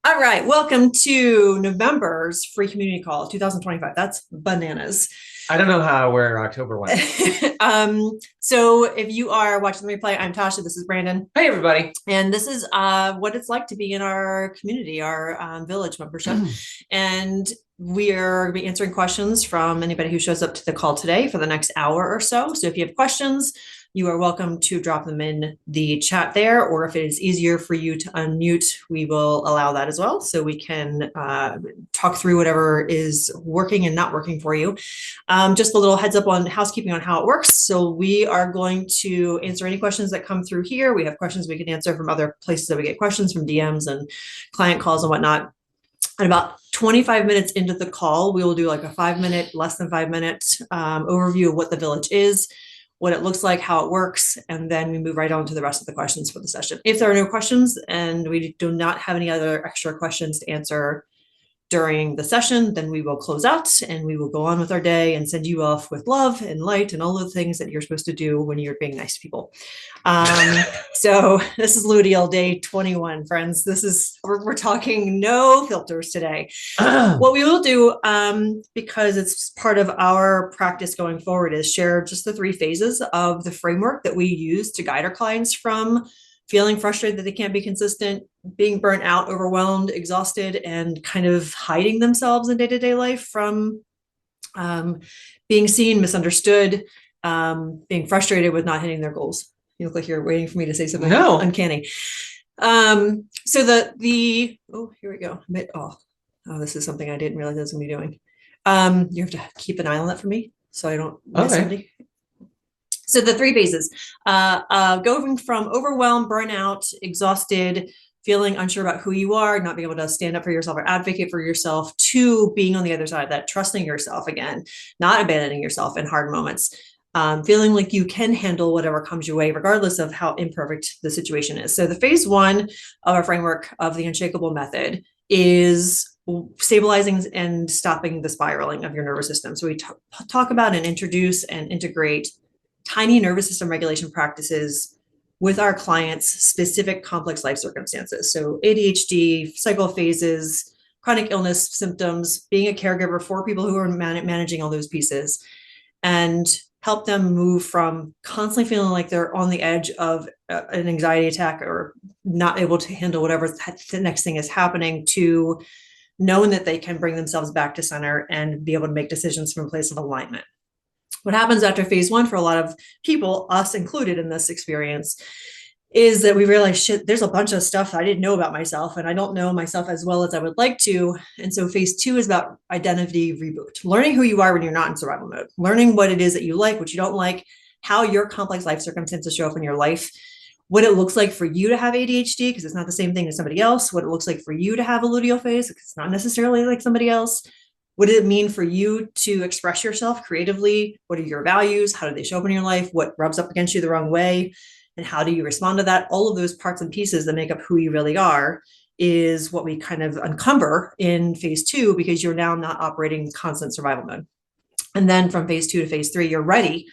All right, welcome to November's free community call 2025. That's bananas. I don't know where October went. So if you are watching the replay, I'm Tasha. This is Brandon, Hey, everybody. and this is what it's like to be in our community, our village membership. And we are going to be answering questions from anybody who shows up to the call today for the next hour or so. So if you have questions, you are welcome to drop them in the chat there, or if it is easier for you to unmute, we will allow that as well. So we can talk through whatever is working and not working for you. Just a little heads up on housekeeping on how it works. So we are going to answer any questions that come through here. We have questions we can answer from other places that we get questions from DMs and client calls and whatnot. At about 25 minutes into the call, we will do like a 5-minute, less than 5-minute overview of what the village is, what it looks like, how it works, and then we move right on to the rest of the questions for the session. If there are no questions and we do not have any other extra questions to answer during the session, then we will close out and we will go on with our day and send you off with love and light and all the things that you're supposed to do when you're being nice to people. So this is Ludial day 21, friends. We're talking no filters today. What we will do, because it's part of our practice going forward, is share just the 3 phases of the framework that we use to guide our clients from feeling frustrated that they can't be consistent, being burnt out, overwhelmed, exhausted, and kind of hiding themselves in day-to-day life from being seen, misunderstood, being frustrated with not hitting their goals. You look like you're waiting for me to say something uncanny. So here we go. Oh, this is something I didn't realize I was going to be doing. You have to keep an eye on that for me so I don't miss somebody. So the 3 phases, going from overwhelmed, burnout, exhausted, feeling unsure about who you are, not being able to stand up for yourself or advocate for yourself, to being on the other side of that, trusting yourself again, not abandoning yourself in hard moments, feeling like you can handle whatever comes your way, regardless of how imperfect the situation is. So the phase 1 of our framework of the Unshakeable Method is stabilizing and stopping the spiraling of your nervous system. So we talk about and introduce and integrate tiny nervous system regulation practices with our clients' specific complex life circumstances. So ADHD, cycle phases, chronic illness symptoms, being a caregiver for people who are managing all those pieces, and help them move from constantly feeling like they're on the edge of an anxiety attack or not able to handle whatever the next thing is happening, to knowing that they can bring themselves back to center and be able to make decisions from a place of alignment. What happens after phase 1 for a lot of people, us included in this experience, is that we realize, shit, there's a bunch of stuff I didn't know about myself, and I don't know myself as well as I would like to. And so phase 2 is about identity reboot, learning who you are when you're not in survival mode, learning what it is that you like, what you don't like, how your complex life circumstances show up in your life, what it looks like for you to have ADHD, because it's not the same thing as somebody else, what it looks like for you to have a luteal phase, because it's not necessarily like somebody else. What does it mean for you to express yourself creatively? What are your values? How do they show up in your life? What rubs up against you the wrong way? And how do you respond to that? All of those parts and pieces that make up who you really are is what we kind of uncumber in phase 2, because you're now not operating in constant survival mode. And then from phase 2 to phase 3, you're ready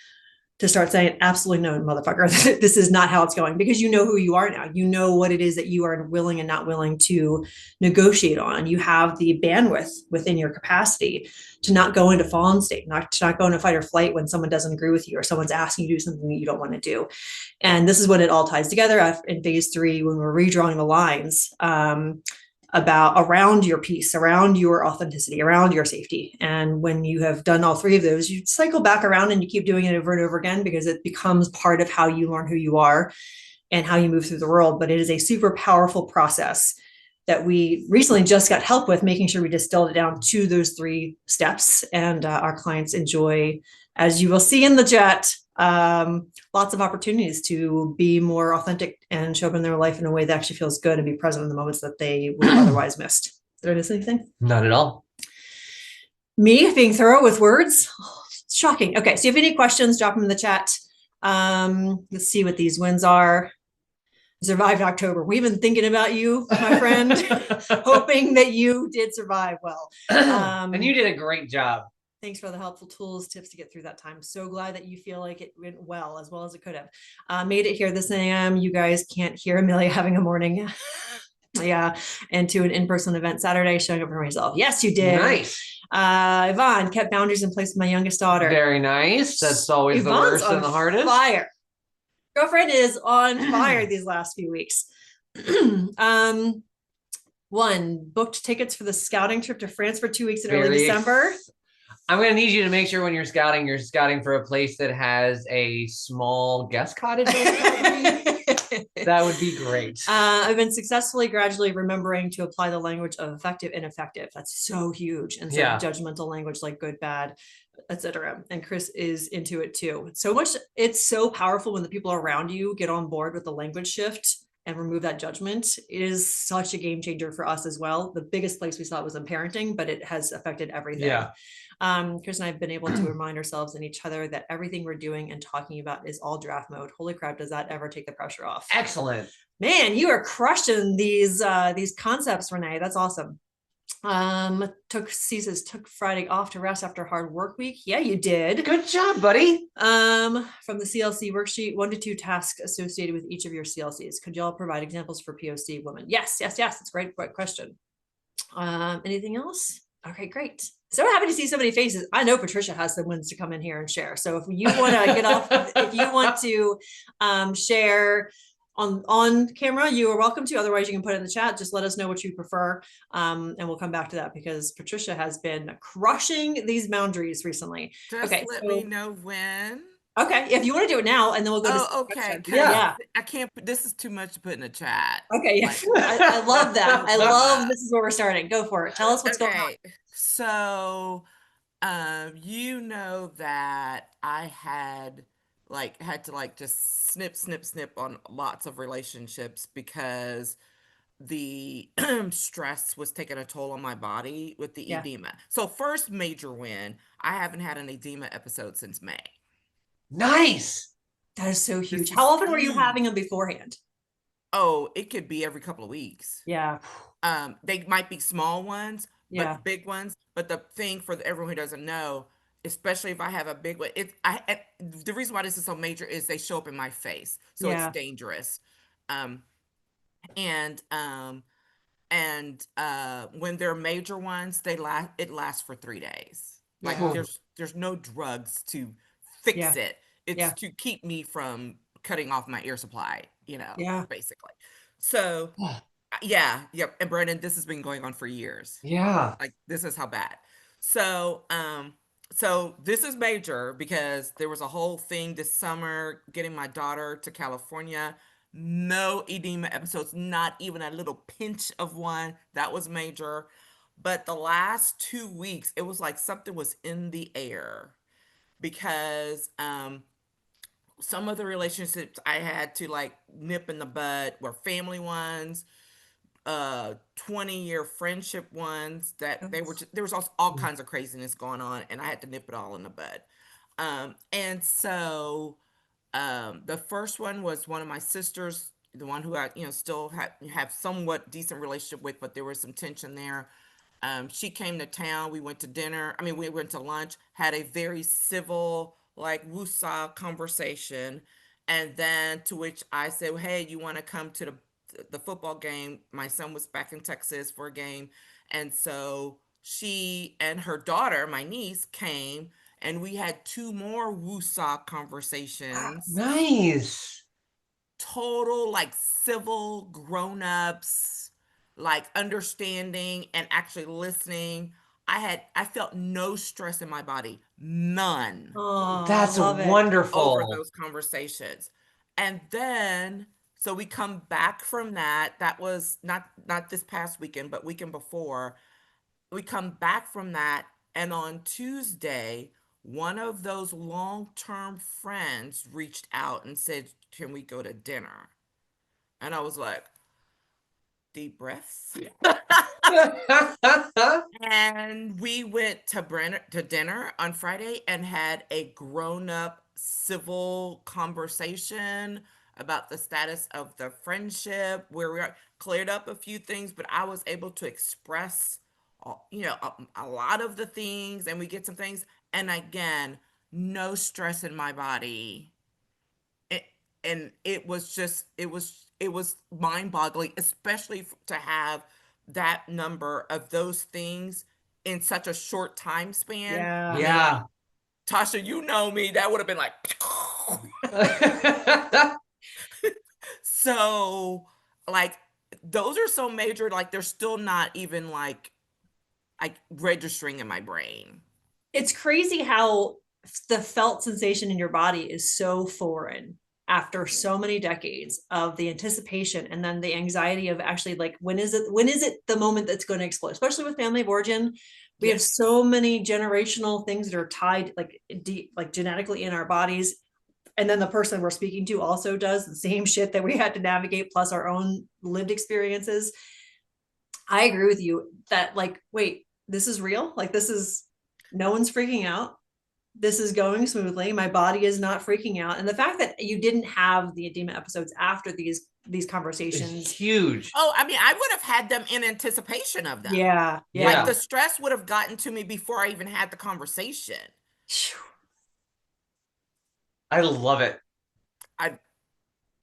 to start saying, absolutely no, motherfucker, this is not how it's going, because you know who you are now. You know what it is that you are willing and not willing to negotiate on. You have the bandwidth within your capacity to not go into fallen state, not go into fight or flight when someone doesn't agree with you or someone's asking you to do something that you don't want to do. And this is what it all ties together in phase 3, when we're redrawing the lines about around your peace, around your authenticity, around your safety. And when you have done all 3 of those, you cycle back around and you keep doing it over and over again, because it becomes part of how you learn who you are and how you move through the world. But it is a super powerful process that we recently just got help with, making sure we distilled it down to those 3 steps. And our clients enjoy, as you will see in the chat, lots of opportunities to be more authentic and show up in their life in a way that actually feels good, and be present in the moments that they would have otherwise missed. Did I miss anything? Not at all. Me being thorough with words? Oh, shocking. Okay, so if you have any questions, drop them in the chat. Let's see what these wins are. Survived October. We've been thinking about you, my friend, hoping that you did survive well. And you did a great job. Thanks for the helpful tools, tips to get through that time. So glad that you feel like it went well as it could have. Made it here this AM. You guys can't hear Amelia having a morning. Yeah. And to an in-person event Saturday, showing up for myself. Yes, you did. Nice. Yvonne kept boundaries in place with my youngest daughter. Very nice. That's always the Yvonne's worst and the hardest. Fire. Girlfriend is on fire these last few weeks. One, booked tickets for the scouting trip to France for 2 weeks in early December. I'm going to need you to make sure when you're scouting for a place that has a small guest cottage on the property. That would be great. I've been successfully gradually remembering to apply the language of effective and ineffective. That's so huge. Instead of judgmental language like good, bad, etc. And Chris is into it too. So much. It's so powerful when the people around you get on board with the language shift and remove that judgment. It is such a game changer for us as well. The biggest place we saw it was in parenting, but it has affected everything. Yeah. Chris and I have been able to remind ourselves and each other that everything we're doing and talking about is all draft mode. Holy crap, does that ever take the pressure off? Excellent. Man, you are crushing these concepts, Renee. That's awesome. Took Friday off to rest after a hard work week. Yeah, you did. Good job, buddy. From the CLC worksheet, 1 to 2 tasks associated with each of your CLCs. Could y'all provide examples for POC women? Yes. It's a great question. Anything else? Okay, great. So happy to see so many faces. I know Patricia has some wins to come in here and share. So if you want to get off, if you want to share on camera, you are welcome to. Otherwise, you can put it in the chat. Just let us know what you prefer, and we'll come back to that because Patricia has been crushing these boundaries recently. Just let me know when. Okay, if you want to do it now, and then we'll go to okay. Yeah. I can't. This is too much to put in the chat. Okay, yes. I love that. I love this is where we're starting. Go for it. Tell us what's going on. So, you know that I had to just snip on lots of relationships because the stress was taking a toll on my body with the edema. So first major win, I haven't had an edema episode since May. Nice. That is so huge. How often were you having them beforehand? Oh, it could be every couple of weeks. Yeah. They might be small ones, but big ones. But the thing for everyone who doesn't know, especially if I have a big one, the reason why this is so major is they show up in my face, so it's dangerous. And when they're major ones, it lasts for 3 days. Like there's no drugs to fix it. It's to keep me from cutting off my air supply, basically. So and Brandon, this has been going on for years. Yeah. Like this is how bad. So so this is major because there was a whole thing this summer getting my daughter to California. No edema episodes, not even a little pinch of one. That was major. But the last 2 weeks, it was like something was in the air because some of the relationships I had to like nip in the bud were family ones, 20-year friendship ones that there was also all kinds of craziness going on, and I had to nip it all in the bud. And so the first one was one of my sisters, the one who I still have somewhat decent relationship with, but there was some tension there. She came to town. We went to dinner. I mean, we went to lunch, had a very civil, like, woosah conversation. And then to which I said, hey, you want to come to the football game? My son was back in Texas for a game. And so she and her daughter, my niece, came, and we had 2 more woosah conversations. Nice. Total, like, civil grown-ups, like understanding and actually listening. I felt no stress in my body, none. Oh, that's wonderful. Over those conversations. And then so we come back from that. That was not this past weekend, but weekend before. We come back from that, and on Tuesday, one of those long-term friends reached out and said, "Can we go to dinner?" And I was like, deep breaths. And we went to dinner on Friday and had a grown-up civil conversation about the status of the friendship, where we are cleared up a few things, but I was able to express a lot of the things, and we get some things, and again, no stress in my body. and it was just it was mind-boggling, especially to have that number of those things in such a short time span. Yeah. I mean, Yeah. Tasha, you know me, that would have been like so like those are so major, like they're still not even like registering in my brain. It's crazy how the felt sensation in your body is so foreign after so many decades of the anticipation and then the anxiety of actually like when is it the moment that's going to explode, especially with family of origin. We have Yes. so many generational things that are tied like deep, like genetically in our bodies, and then the person we're speaking to also does the same shit that we had to navigate plus our own lived experiences. I agree with you that like, wait, this is real. Like this is, no one's freaking out. This is going smoothly. My body is not freaking out. And the fact that you didn't have the edema episodes after these It's conversations. huge. Oh, I mean, I would have had them in anticipation of them. Yeah. Like Yeah. the stress would have gotten to me before I even had the conversation. I love it.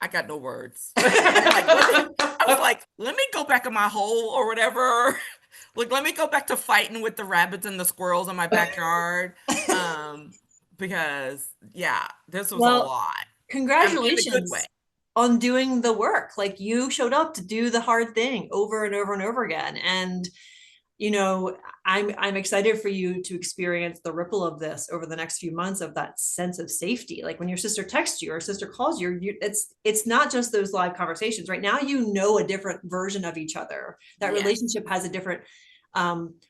I got no words. I was like, let me go back in my hole or whatever. Like, let me go back to fighting with the rabbits and the squirrels in my backyard. Because yeah, this was a Well, lot. In a good way. congratulations on doing the work. Like you showed up to do the hard thing over and over and over again. And you know, I'm excited for you to experience the ripple of this over the next few months, of that sense of safety. Like when your sister texts you or sister calls you, it's not just those live conversations. Right now, you know a different version of each other. That Yes. relationship has a different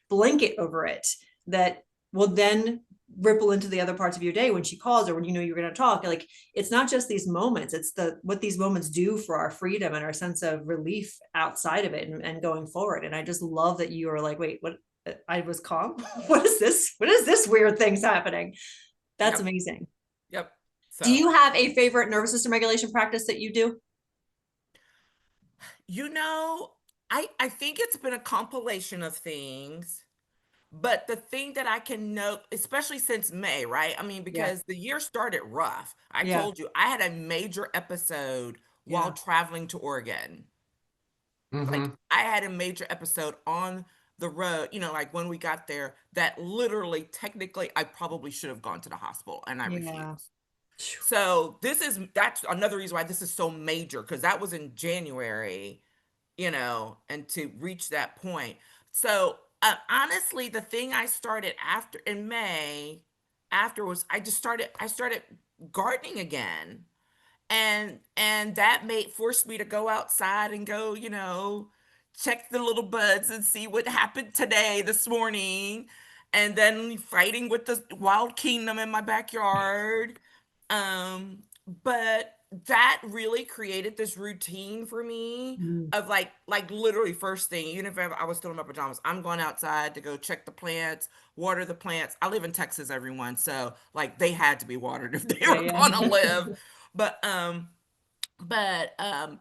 blanket over it that will then ripple into the other parts of your day when she calls or when you know you're going to talk. Like it's not just these moments, it's what these moments do for our freedom and our sense of relief outside of it and going forward. And I just love that you are like, wait, what? I was calm. What is this weird thing's happening? That's Yep. amazing. Yep. So, Do you have a favorite nervous system regulation practice that you do? you know, I think it's been a compilation of things. But the thing that I can note, especially since May, right? I mean, Yeah. because the year started rough. I Yeah. told you I had a major episode while Yeah. traveling to Oregon. Like Mhm. I had a major episode on the road, you know, like when we got there, that literally, technically, I probably should have gone to the hospital and I Yeah. refused. So that's another reason why this is so major, because that was in January, you know, and to reach that point. So honestly, the thing I started after in May, afterwards, I started gardening again, and that made forced me to go outside and go, you know, check the little buds and see what happened today, this morning, and then fighting with the wild kingdom in my backyard. Um, but that really created this routine for me Mm. of like literally first thing, even if I was still in my pajamas, I'm going outside to go check the plants, water the plants. I live in Texas, everyone, so like they had to be watered if they Yeah. were Yeah. gonna live. But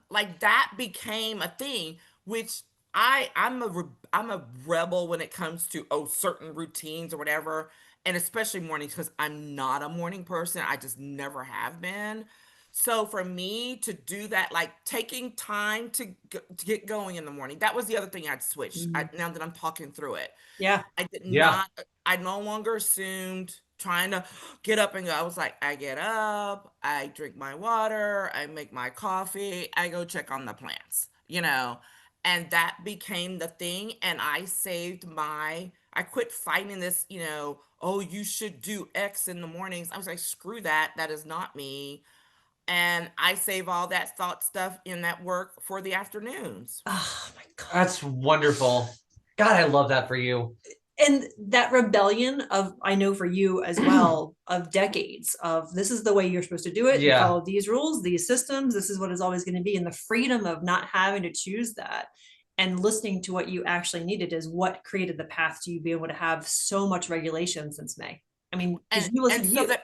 like that became a thing, which I'm a rebel when it comes to certain routines or whatever, and especially mornings, because I'm not a morning person. I just never have been. So for me to do that, like taking time to get going in the morning, that was the other thing I'd switched. Mm. Now that I'm talking through it, Yeah. I did Yeah. not, I no longer assumed trying to get up and go. I was like, I get up, I drink my water, I make my coffee, I go check on the plants, you know, and that became the thing. And I quit fighting this, you know, oh, you should do X in the mornings. I was like, screw that. That is not me. And I save all that thought stuff in that work for the afternoons. Oh my God. That's wonderful. God, I love that for you. And that rebellion of, I know for you as well, of decades of this is the way you're supposed to do it. You Yeah. follow these rules, these systems. This is what it's always going to be. And the freedom of not having to choose that and listening to what you actually needed is what created the path to you be able to have so much regulation since May. I mean, because you listen And to so you. that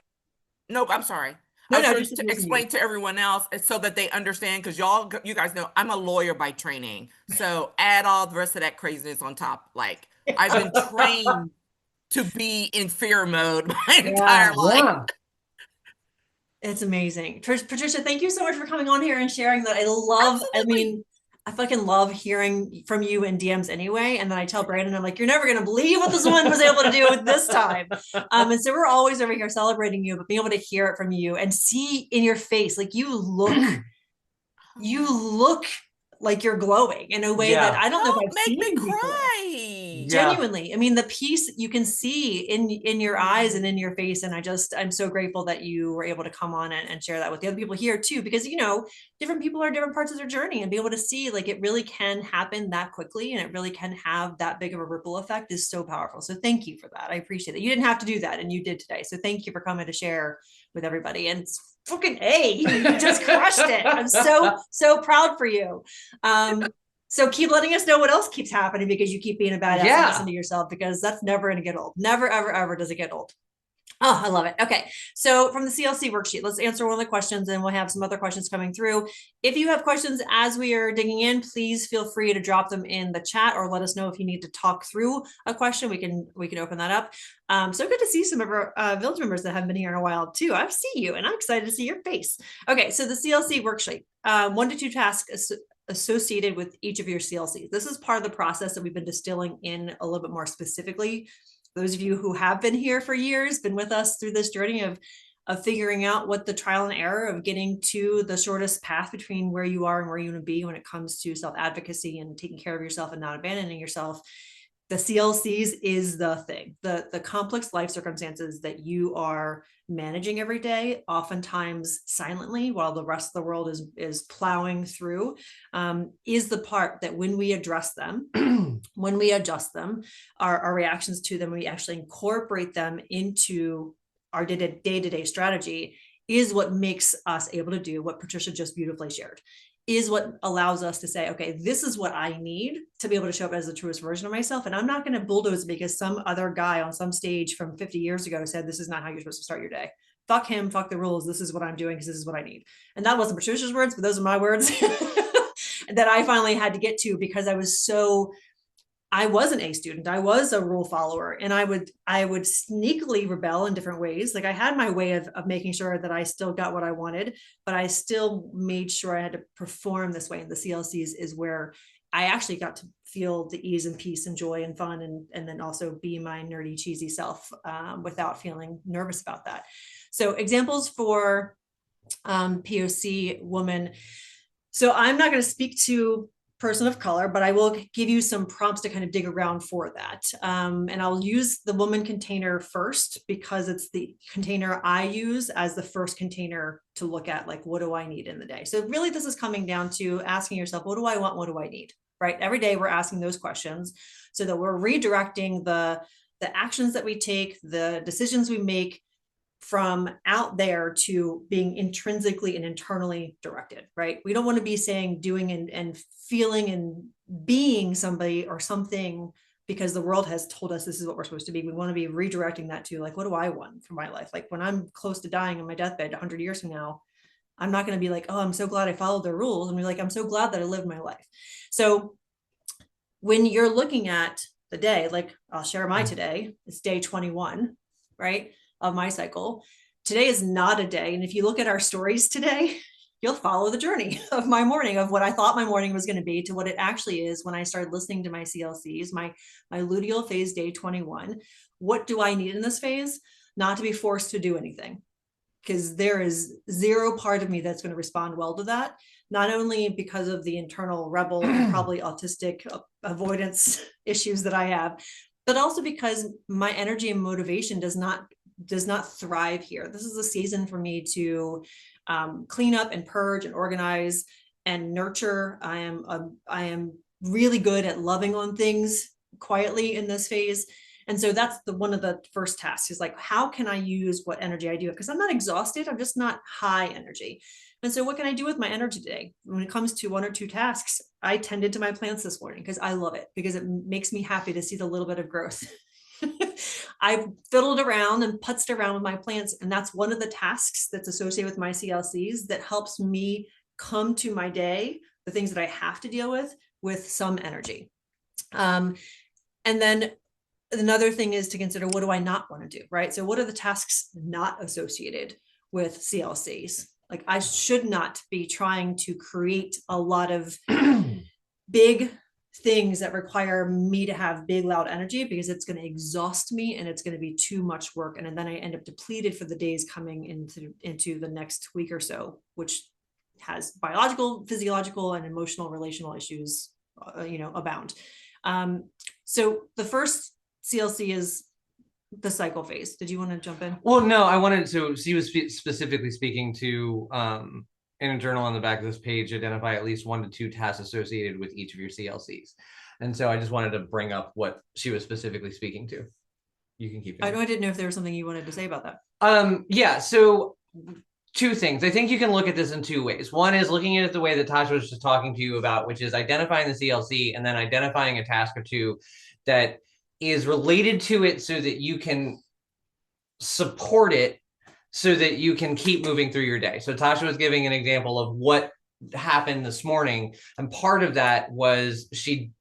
No, I'm sorry. I No, was no, going just to listen to you. explain to everyone else so that they understand, because you guys know I'm a lawyer by training. So add all the rest of that craziness on top. Like I've been trained to be in fear mode my entire Yeah. life. Yeah. It's amazing. Patricia, thank you so much for coming on here and sharing that. I fucking love hearing from you in DMs anyway. And then I tell Brandon, I'm like, you're never going to believe what this woman was able to do with this time. And so we're always over here celebrating you, but being able to hear it from you and see in your face, like you look like you're glowing in a way that I don't know if I've seen make me before. cry. Genuinely. I mean, the peace you can see in your eyes and in your face. And I'm so grateful that you were able to come on and share that with the other people here too, because, you know, different people are different parts of their journey, and be able to see like it really can happen that quickly and it really can have that big of a ripple effect is so powerful. So thank you for that. I appreciate that. You didn't have to do that and you did today. So thank you for coming to share with everybody. And fucking you just crushed it. I'm so proud for you. So keep letting us know what else keeps happening, because you keep being a badass and listen to yourself, because that's never going to get old. Never, ever, ever does it get old. Oh, I love it. Okay. So from the CLC worksheet, let's answer one of the questions, and we'll have some other questions coming through. If you have questions as we are digging in, please feel free to drop them in the chat, or let us know if you need to talk through a question. We can open that up. So good to see some of our village members that haven't been here in a while too. I see you and I'm excited to see your face. Okay. So the CLC worksheet, 1 to 2 tasks associated with each of your CLCs. This is part of the process that we've been distilling in a little bit more specifically. Those of you who have been here for years, been with us through this journey of figuring out what the trial and error of getting to the shortest path between where you are and where you want to be when it comes to self-advocacy and taking care of yourself and not abandoning yourself. The CLCs is the thing, the complex life circumstances that you are managing every day, oftentimes silently while the rest of the world is plowing through, is the part that when we address them, when we adjust them, our reactions to them, we actually incorporate them into our day-to-day strategy, is what makes us able to do what Patricia just beautifully shared. Is what allows us to say, okay, this is what I need to be able to show up as the truest version of myself. And I'm not going to bulldoze because some other guy on some stage from 50 years ago said, this is not how you're supposed to start your day. Fuck him, fuck the rules. This is what I'm doing because this is what I need. And that wasn't Patricia's words, but those are my words that I finally had to get to, because I was an A student. I was a rule follower, and I would sneakily rebel in different ways. Like I had my way of making sure that I still got what I wanted, but I still made sure I had to perform this way. And the CLCs is where I actually got to feel the ease and peace and joy and fun, and then also be my nerdy, cheesy self without feeling nervous about that. So examples for POC woman. So I'm not going to speak to person of color, but I will give you some prompts to kind of dig around for that. And I'll use the woman container first, because it's the container I use as the first container to look at, like, what do I need in the day? So really this is coming down to asking yourself, what do I want? What do I need? Right? Every day we're asking those questions so that we're redirecting the actions that we take, the decisions we make, from out there to being intrinsically and internally directed, right? We don't want to be saying, doing, and feeling and being somebody or something because the world has told us this is what we're supposed to be. We want to be redirecting that to, like, what do I want for my life? Like when I'm close to dying on my deathbed 100 years from now, I'm not going to be like, oh, I'm so glad I followed their rules. I'm like, I'm so glad that I lived my life. So when you're looking at the day, like I'll share my today, it's day 21, right, of my cycle. Today is not a day. And if you look at our stories today, you'll follow the journey of my morning, of what I thought my morning was going to be to what it actually is when I started listening to my CLCs, my luteal phase, day 21. What do I need in this phase? Not to be forced to do anything, because there is zero part of me that's going to respond well to that. Not only because of the internal rebel and probably autistic avoidance issues that I have, but also because my energy and motivation does not thrive here. This is a season for me to clean up and purge and organize and nurture. I am really good at loving on things quietly in this phase. And so that's one of the first tasks, is like, how can I use what energy I do? Because I'm not exhausted. I'm just not high energy. And so what can I do with my energy today? When it comes to 1 or 2 tasks, I tended to my plants this morning because I love it, because it makes me happy to see the little bit of growth. I fiddled around and putzed around with my plants. And that's one of the tasks that's associated with my CLCs that helps me come to my day, the things that I have to deal with some energy. And then another thing is to consider, what do I not want to do, right? So what are the tasks not associated with CLCs. Like I should not be trying to create a lot of big things that require me to have big, loud energy, because it's going to exhaust me and it's going to be too much work. And then I end up depleted for the days coming into the next week or so, which has biological, physiological, and emotional, relational issues, abound. So the first CLC is the cycle phase. Did you want to jump in? Well, no, I wanted to. She was specifically speaking to in a journal on the back of this page, identify at least 1 to 2 tasks associated with each of your CLCs. And so I just wanted to bring up what she was specifically speaking to. You can keep going. I didn't know if there was something you wanted to say about that. Yeah. So 2 things. I think you can look at this in 2 ways. One is looking at it the way that Tasha was just talking to you about, which is identifying the CLC and then identifying a task or 2 that is related to it so that you can support it so that you can keep moving through your day. So Tasha was giving an example of what happened this morning. And part of that was she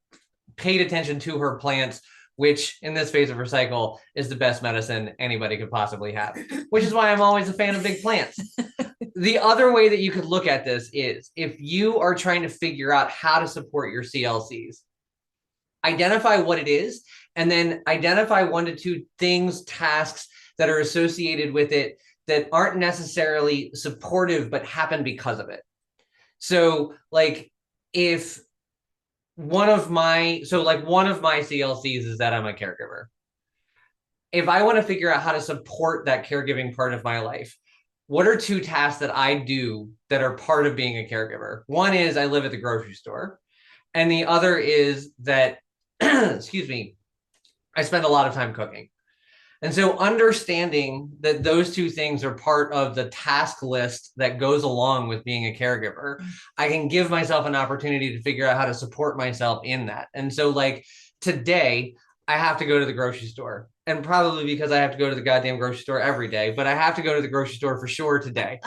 paid attention to her plants, which in this phase of her cycle is the best medicine anybody could possibly have, which is why I'm always a fan of big plants. The other way that you could look at this is if you are trying to figure out how to support your CLCs, identify what it is, and then identify 1 to 2 things, tasks that are associated with it that aren't necessarily supportive, but happen because of it. So like if one of my CLCs is that I'm a caregiver. If I want to figure out how to support that caregiving part of my life, what are 2 tasks that I do that are part of being a caregiver? One is I live at the grocery store. And the other is that, excuse me, I spend a lot of time cooking. And so understanding that those 2 things are part of the task list that goes along with being a caregiver, I can give myself an opportunity to figure out how to support myself in that. And so like today, I have to go to the grocery store, and probably because I have to go to the goddamn grocery store every day, but I have to go to the grocery store for sure today.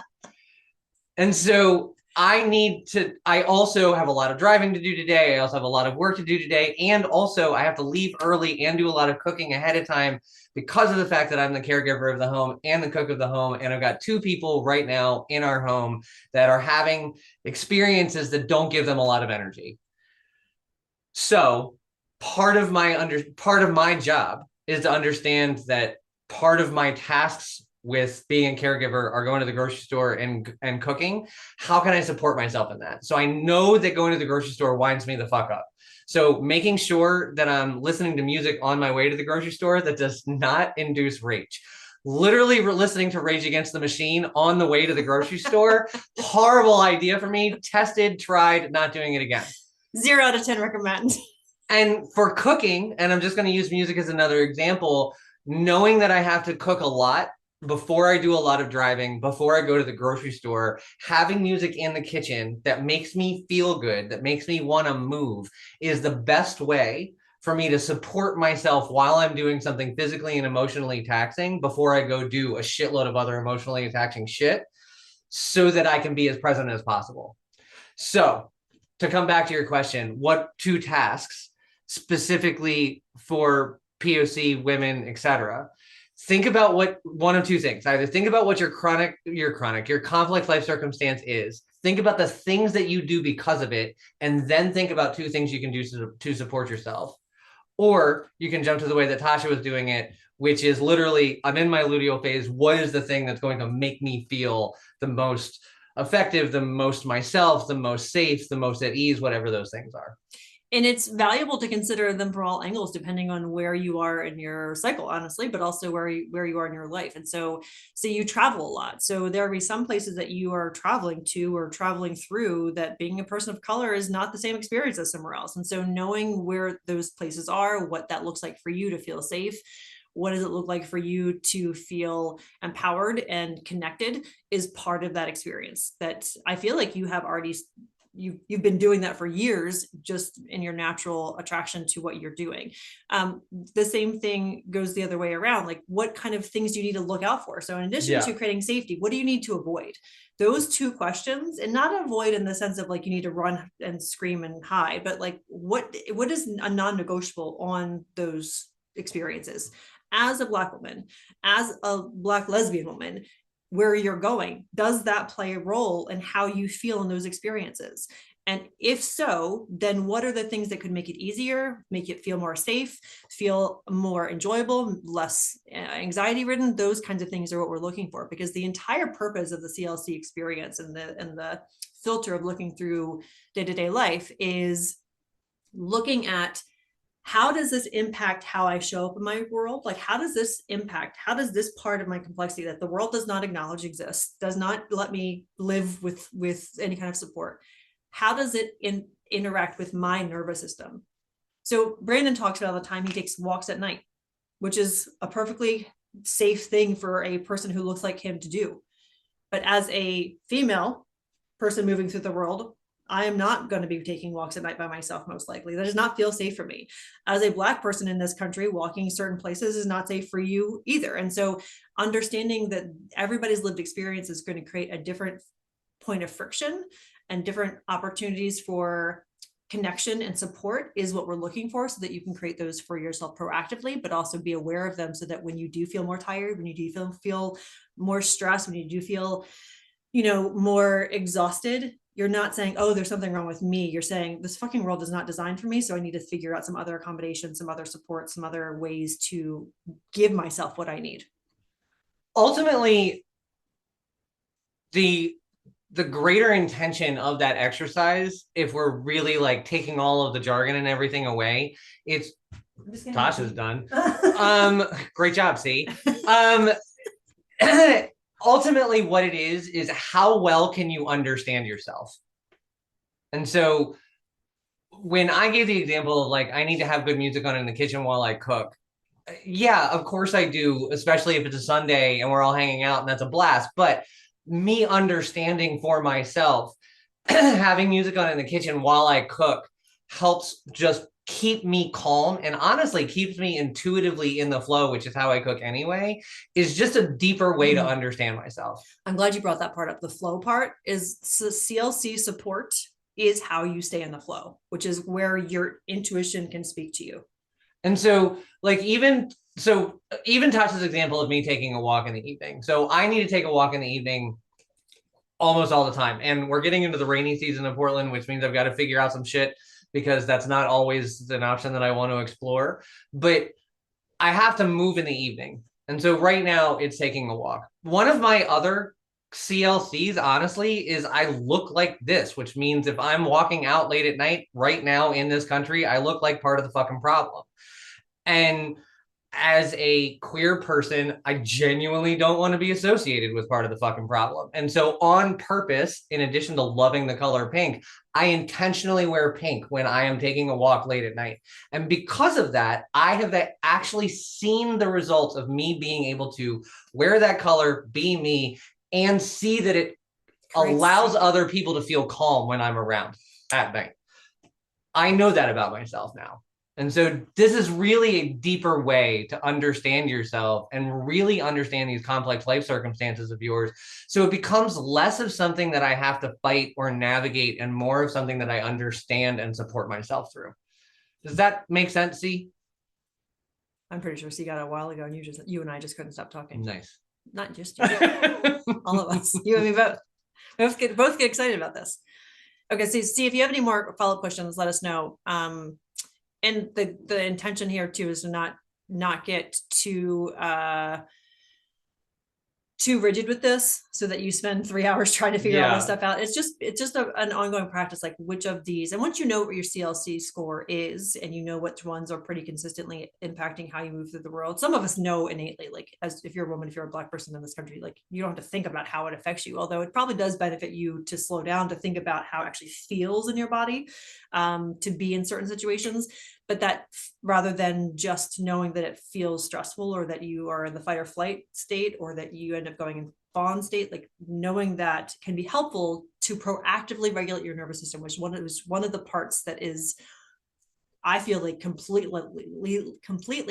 And so I also have a lot of driving to do today. I also have a lot of work to do today. And also I have to leave early and do a lot of cooking ahead of time because of the fact that I'm the caregiver of the home and the cook of the home. And I've got 2 people right now in our home that are having experiences that don't give them a lot of energy. So part of my job is to understand that part of my tasks with being a caregiver are going to the grocery store and cooking. How can I support myself in that? So I know that going to the grocery store winds me the fuck up. So making sure that I'm listening to music on my way to the grocery store that does not induce rage. Literally listening to Rage Against the Machine on the way to the grocery store. Horrible idea for me. Tested, tried, not doing it again. 0 out of 10 recommend. And for cooking, and I'm just going to use music as another example, knowing that I have to cook a lot before I do a lot of driving, before I go to the grocery store, having music in the kitchen that makes me feel good, that makes me want to move, is the best way for me to support myself while I'm doing something physically and emotionally taxing before I go do a shitload of other emotionally taxing shit, so that I can be as present as possible. So to come back to your question, what 2 tasks specifically for POC, women, etc.? Think about what 1 of 2 things. Either think about what your complex life circumstance is. Think about the things that you do because of it, and then think about 2 things you can do to support yourself. Or you can jump to the way that Tasha was doing it, which is literally, I'm in my luteal phase. What is the thing that's going to make me feel the most effective, the most myself, the most safe, the most at ease, whatever those things are? And it's valuable to consider them from all angles, depending on where you are in your cycle, honestly, but also where you are in your life. And so you travel a lot. So there will be some places that you are traveling to or traveling through that being a person of color is not the same experience as somewhere else. And so knowing where those places are, what that looks like for you to feel safe, what does it look like for you to feel empowered and connected, is part of that experience that I feel like you have already you've been doing that for years, just in your natural attraction to what you're doing. The same thing goes the other way around. Like, what kind of things do you need to look out for? So in addition to creating safety, what do you need to avoid? Those 2 questions, and not avoid in the sense of like you need to run and scream and hide, but like what is a non-negotiable on those experiences? As a Black woman, as a Black lesbian woman, where you're going? Does that play a role in how you feel in those experiences? And if so, then what are the things that could make it easier, make it feel more safe, feel more enjoyable, less anxiety ridden? Those kinds of things are what we're looking for, because the entire purpose of the CLC experience and the filter of looking through day-to-day life is looking at, how does this impact how I show up in my world? Like, how does this part of my complexity that the world does not acknowledge exists, does not let me live with any kind of support, how does it interact with my nervous system? So Brandon talks about all the time he takes walks at night, which is a perfectly safe thing for a person who looks like him to do. But as a female person moving through the world, I am not going to be taking walks at night by myself, most likely. That does not feel safe for me. As a Black person in this country, walking certain places is not safe for you either. And so understanding that everybody's lived experience is going to create a different point of friction and different opportunities for connection and support is what we're looking for, so that you can create those for yourself proactively, but also be aware of them, so that when you do feel more tired, when you do feel more stressed, when you do feel, more exhausted, you're not saying, oh, there's something wrong with me. You're saying, this fucking world is not designed for me. So I need to figure out some other accommodations, some other support, some other ways to give myself what I need. Ultimately, the greater intention of that exercise, if we're really like taking all of the jargon and everything away, it's Tasha's done. Great job, see. Ultimately what it is how well can you understand yourself? And so when I gave the example of like, I need to have good music on in the kitchen while I cook. Yeah, of course I do, especially if it's a Sunday and we're all hanging out and that's a blast. But me understanding for myself, having music on in the kitchen while I cook helps just keep me calm, and honestly keeps me intuitively in the flow, which is how I cook anyway, is just a deeper way to understand myself. I'm glad you brought that part up. The flow part is CLC support is how you stay in the flow, which is where your intuition can speak to you. And so like even Tasha's example of me taking a walk in the evening. So I need to take a walk in the evening almost all the time. And we're getting into the rainy season in Portland, which means I've got to figure out some shit, because that's not always an option that I want to explore. But I have to move in the evening. And so right now it's taking a walk. One of my other CLCs, honestly, is I look like this, which means if I'm walking out late at night right now in this country, I look like part of the fucking problem. And as a queer person, I genuinely don't want to be associated with part of the fucking problem. And so on purpose, in addition to loving the color pink, I intentionally wear pink when I am taking a walk late at night. And because of that, I have actually seen the results of me being able to wear that color, be me, and see that it allows other people to feel calm when I'm around at night. I know that about myself now. And so this is really a deeper way to understand yourself and really understand these complex life circumstances of yours. So it becomes less of something that I have to fight or navigate and more of something that I understand and support myself through. Does that make sense, C? I'm pretty sure C got it a while ago, and you and I just couldn't stop talking. Nice. Not just you, all of us, you and me both. Both get excited about this. Okay, so see if you have any more follow-up questions, let us know. And the intention here too is to not get too rigid with this, so that you spend 3 hours trying to figure all this stuff out. It's just an ongoing practice, like which of these, and once you know what your CLC score is, and you know which ones are pretty consistently impacting how you move through the world. Some of us know innately, like as if you're a woman, if you're a Black person in this country, like you don't have to think about how it affects you, although it probably does benefit you to slow down, to think about how it actually feels in your body, to be in certain situations. But that, rather than just knowing that it feels stressful, or that you are in the fight or flight state, or that you end up going in fawn state, like knowing that can be helpful to proactively regulate your nervous system, which was one of the parts that is, I feel like, completely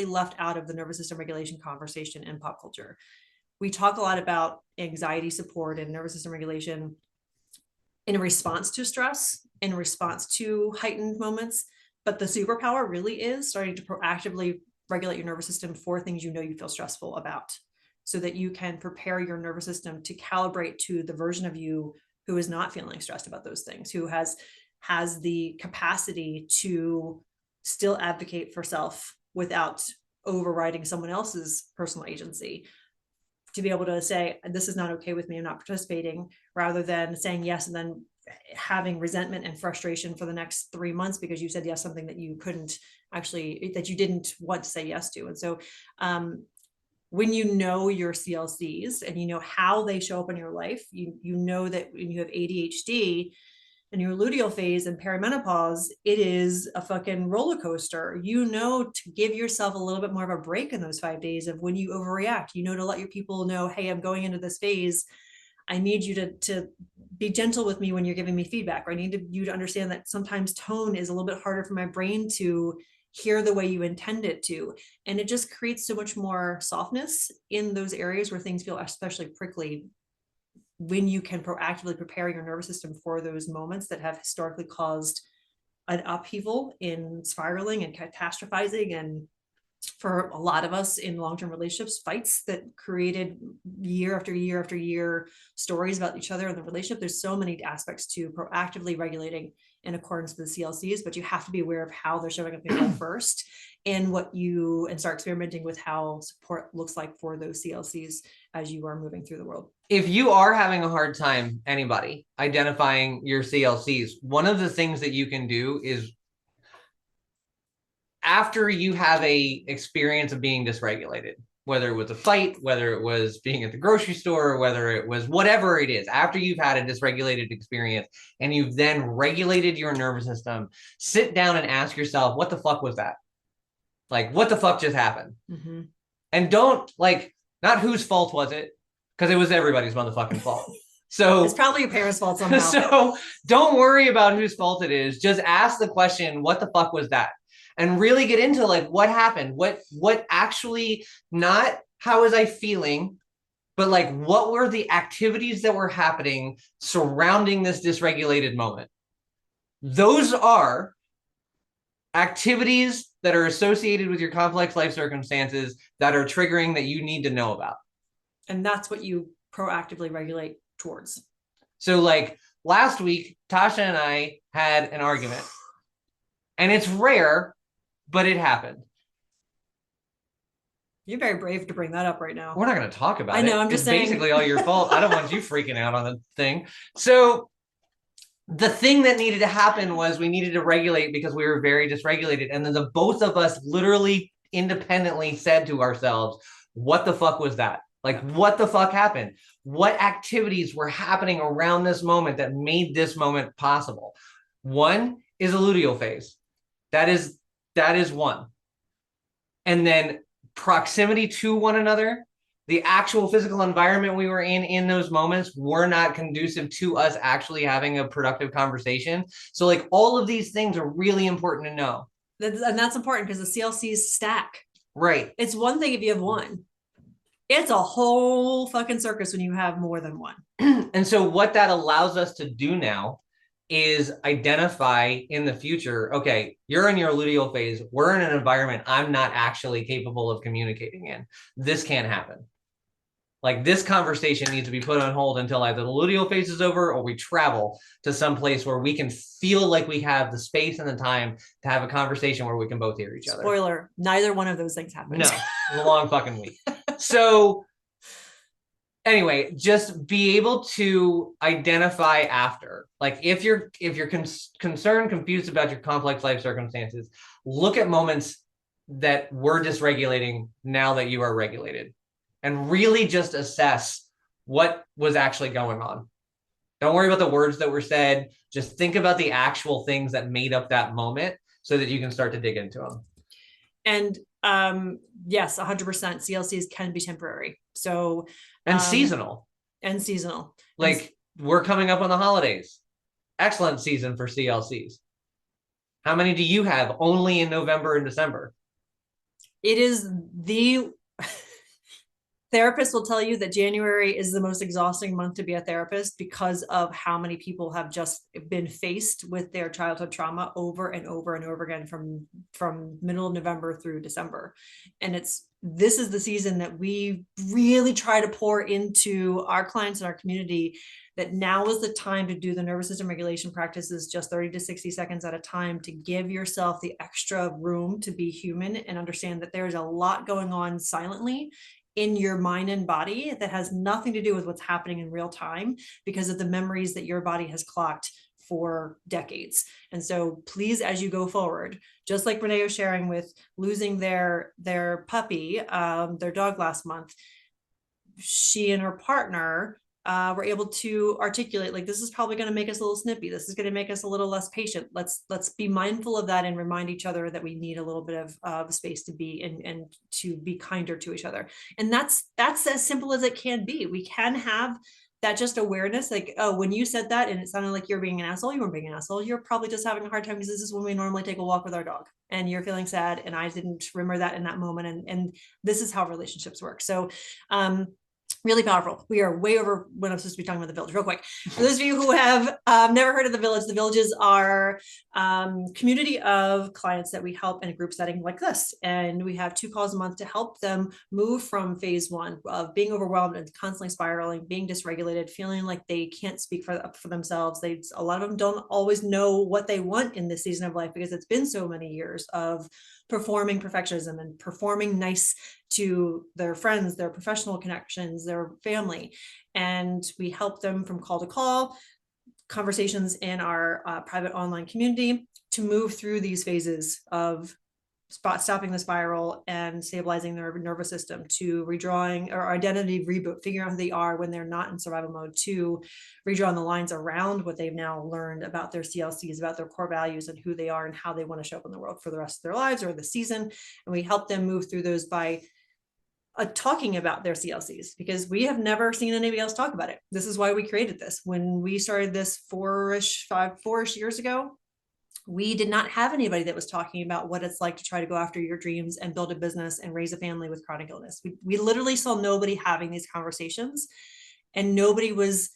left out of the nervous system regulation conversation in pop culture. We talk a lot about anxiety support and nervous system regulation in response to stress, in response to heightened moments. But the superpower really is starting to proactively regulate your nervous system for things you know you feel stressful about. so that you can prepare your nervous system to calibrate to the version of you who is not feeling stressed about those things, who has the capacity to still advocate for self without overriding someone else's personal agency, to be able to say, this is not okay with me, I'm not participating, rather than saying yes and then having resentment and frustration for the next 3 months because you said yes something that you couldn't actually, that you didn't want to say yes to. And so when you know your CLCs and you know how they show up in your life, you know that when you have ADHD and your luteal phase and perimenopause, it is a fucking roller coaster. You know, to give yourself a little bit more of a break in those 5 days of when you overreact, you know, to let your people know, hey, I'm going into this phase. I need you to be gentle with me when you're giving me feedback, or I need you to understand that sometimes tone is a little bit harder for my brain to hear the way you intend it to. And it just creates so much more softness in those areas where things feel especially prickly, when you can proactively prepare your nervous system for those moments that have historically caused an upheaval in spiraling and catastrophizing, and for a lot of us in long-term relationships, fights that created year after year after year stories about each other in the relationship. There's so many aspects to proactively regulating in accordance with the CLCs, but you have to be aware of how they're showing up in your life first, and start experimenting with how support looks like for those CLCs as you are moving through the world. If you are having a hard time, anybody, identifying your CLCs, one of the things that you can do is, after you have a experience of being dysregulated, whether it was a fight, whether it was being at the grocery store, whether it was whatever it is, after you've had a dysregulated experience and you've then regulated your nervous system, sit down and ask yourself, what the fuck was that? Like, what the fuck just happened? Mm-hmm. And don't, like, not whose fault was it, because it was everybody's motherfucking fault. So it's probably your parents' fault somehow. So don't worry about whose fault it is. Just ask the question, what the fuck was that? And really get into, like, what happened? What actually, not how was I feeling, but like, what were the activities that were happening surrounding this dysregulated moment? Those are activities that are associated with your complex life circumstances that are triggering that you need to know about. And that's what you proactively regulate towards. So, like, last week, Tasha and I had an argument, and it's rare, but it happened. You're very brave to bring that up right now. We're not going to talk about it. I know, I'm just saying. It's basically all your fault. I don't want you freaking out on the thing. So the thing that needed to happen was we needed to regulate because we were very dysregulated. And then the both of us literally independently said to ourselves, what the fuck was that? Like, what the fuck happened? What activities were happening around this moment that made this moment possible? One is a luteal phase. That is one. And then proximity to one another, the actual physical environment we were in those moments were not conducive to us actually having a productive conversation. So, like, all of these things are really important to know. And that's important because the CLCs stack. Right. It's one thing if you have one. It's a whole fucking circus when you have more than one. And so what that allows us to do now is identify in the future, okay, you're in your luteal phase. We're in an environment I'm not actually capable of communicating in. This can't happen. Like, this conversation needs to be put on hold until either the luteal phase is over or we travel to some place where we can feel like we have the space and the time to have a conversation where we can both hear each other. Spoiler, neither one of those things happened. No, a long fucking week. So anyway, just be able to identify after, like, if you're concerned, confused about your complex life circumstances, look at moments that were dysregulating now that you are regulated, and really just assess what was actually going on. Don't worry about the words that were said. Just think about the actual things that made up that moment so that you can start to dig into them. And yes, 100% CLCs can be temporary. So and seasonal. And seasonal. Like, we're coming up on the holidays. Excellent season for CLCs. How many do you have only in November and December? It is the Therapists will tell you that January is the most exhausting month to be a therapist because of how many people have just been faced with their childhood trauma over and over and over again from middle of November through December. And this is the season that we really try to pour into our clients and our community, that now is the time to do the nervous system regulation practices just 30 to 60 seconds at a time, to give yourself the extra room to be human and understand that there's a lot going on silently in your mind and body that has nothing to do with what's happening in real time because of the memories that your body has clocked for decades. And so please, as you go forward, just like Renee was sharing with losing their puppy, their dog last month, she and her partner were able to articulate, like, this is probably going to make us a little snippy. This is going to make us a little less patient. Let's be mindful of that and remind each other that we need a little bit of space to be and to be kinder to each other. And that's as simple as it can be. We can have that just awareness, like, oh, when you said that and it sounded like you're being an asshole, you weren't being an asshole. You're probably just having a hard time because this is when we normally take a walk with our dog and you're feeling sad. And I didn't remember that in that moment. And this is how relationships work. So, really powerful. We are way over when I'm supposed to be talking about the Village. Real quick, for those of you who have never heard of the Villages are community of clients that we help in a group setting like this. And we have 2 calls a month to help them move from phase 1 of being overwhelmed and constantly spiraling, being dysregulated, feeling like they can't speak for themselves. A lot of them don't always know what they want in this season of life because it's been so many years of performing perfectionism and performing nice to their friends, their professional connections, their family. And we help them from call to call, conversations in our private online community to move through these phases of stopping the spiral and stabilizing their nervous system, to redrawing or identity reboot, figuring out who they are when they're not in survival mode, to redrawing the lines around what they've now learned about their CLCs, about their core values and who they are and how they want to show up in the world for the rest of their lives or the season. And we help them move through those by talking about their CLCs, because we have never seen anybody else talk about it. This is why we created this. When we started this 4-ish years ago, we did not have anybody that was talking about what it's like to try to go after your dreams and build a business and raise a family with chronic illness. We literally saw nobody having these conversations, and nobody was